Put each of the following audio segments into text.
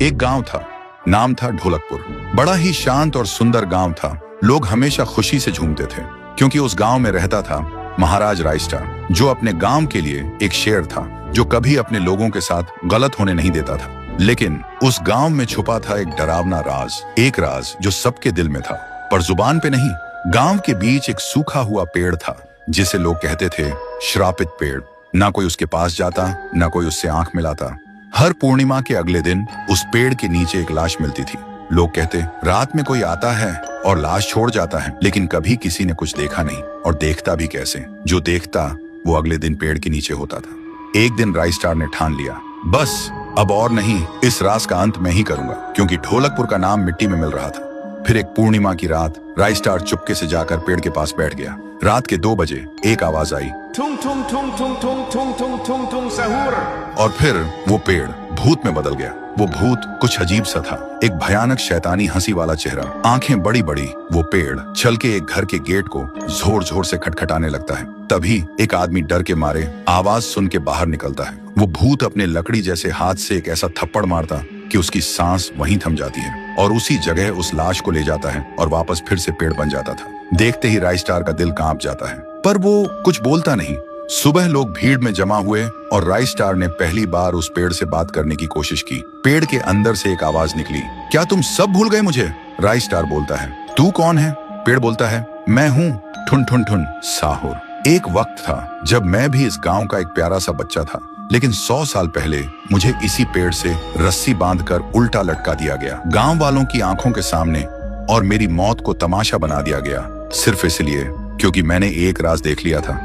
एक गांव था, नाम था ढोलकपुर। बड़ा ही शांत और सुंदर गांव था। लोग हमेशा खुशी से झूमते थे क्योंकि उस गांव में रहता था महाराज रायस्टार, जो अपने गांव के लिए एक शेर था जो कभी अपने लोगों के साथ गलत होने नहीं देता था। लेकिन उस गांव में छुपा था एक डरावना राज, एक राज जो सबके दिल में था पर जुबान पे नहीं। गांव के बीच एक सूखा हुआ पेड़ था जिसे लोग कहते थे श्रापित पेड़। ना कोई उसके पास जाता, ना कोई उससे आंख मिलाता। हर पूर्णिमा के अगले दिन उस पेड़ के नीचे एक लाश मिलती थी। लोग कहते रात में कोई आता है और लाश छोड़ जाता है, लेकिन कभी किसी ने कुछ देखा नहीं और देखता भी कैसे। जो देखता वो अगले दिन पेड़ के नीचे होता था। एक दिन रायस्टार ने ठान लिया, बस अब और नहीं, इस राज का अंत मैं ही करूंगा, क्योंकि ढोलकपुर का नाम मिट्टी में मिल रहा था। फिर एक पूर्णिमा की रात रायस्टार चुपके से जाकर पेड़ के पास बैठ गया। रात के 2 बजे एक आवाज आई, ठुंग ठुंग ठुंग ठुंग ठुंग ठुंग ठुंग ठुंग ठुंग सहूर। और फिर वो पेड़ भूत में बदल गया। वो भूत कुछ अजीब सा था, एक भयानक शैतानी हंसी वाला चेहरा, आंखें बड़ी बड़ी। वो पेड़ चल के एक घर के गेट को जोर जोर से खटखटाने लगता है। तभी एक आदमी डर के मारे आवाज सुन के बाहर निकलता है। वो भूत अपने लकड़ी जैसे हाथ से एक ऐसा थप्पड़ मारता कि उसकी सांस वहीं थम जाती है और उसी जगह उस लाश को ले जाता है और वापस फिर से पेड़ बन जाता था। देखते ही रायस्टार का दिल कांप जाता है, पर वो कुछ बोलता नहीं। सुबह लोग भीड़ में जमा हुए और रायस्टार ने पहली बार उस पेड़ से बात करने की कोशिश की। पेड़ के अंदर से एक आवाज निकली, क्या तुम सब भूल गए मुझे? रायस्टार बोलता है, तू कौन है? पेड़ बोलता है, मैं हूँ ठुन ठुन ठुन साहुर। एक वक्त था जब मैं भी इस गांव का एक प्यारा सा बच्चा था, लेकिन 100 साल पहले मुझे इसी पेड़ से रस्सी बांधकर उल्टा लटका दिया गया, गांव वालों की आंखों के सामने, और मेरी मौत को तमाशा बना दिया गया, सिर्फ इसलिए क्योंकि मैंने एक राज देख लिया था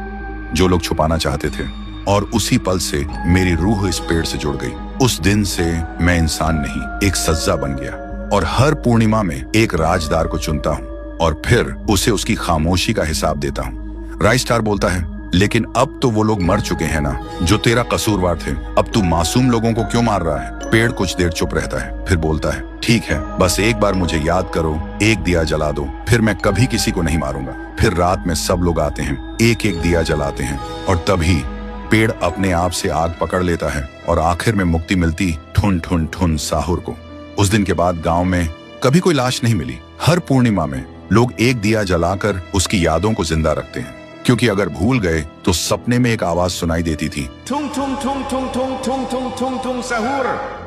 जो लोग छुपाना चाहते थे। और उसी पल से मेरी रूह इस पेड़ से जुड़ गई। उस दिन से मैं इंसान नहीं, एक सज्जा बन गया, और हर पूर्णिमा में एक राजदार को चुनता हूँ और फिर उसे उसकी खामोशी का हिसाब देता हूँ। रायस्टार बोलता है, लेकिन अब तो वो लोग मर चुके हैं ना जो तेरा कसूरवार थे। अब तू मासूम लोगों को क्यों मार रहा है? पेड़ कुछ देर चुप रहता है, फिर बोलता है, ठीक है, बस एक बार मुझे याद करो, एक दिया जला दो, फिर मैं कभी किसी को नहीं मारूंगा। फिर रात में सब लोग आते हैं, एक एक दिया जलाते हैं, और तभी पेड़ अपने आप से आग पकड़ लेता है और आखिर में मुक्ति मिलती ठुन ठुन ठुन साहुर को। उस दिन के बाद गांव में कभी कोई लाश नहीं मिली। हर पूर्णिमा में लोग एक दिया जलाकर उसकी यादों को जिंदा रखते हैं, क्योंकि अगर भूल गए तो सपने में एक आवाज सुनाई देती थी, ठुंग ठुंग ठुंग ठुंग ठुंग ठुंग ठुंग ठुंग ठुंग सहूर।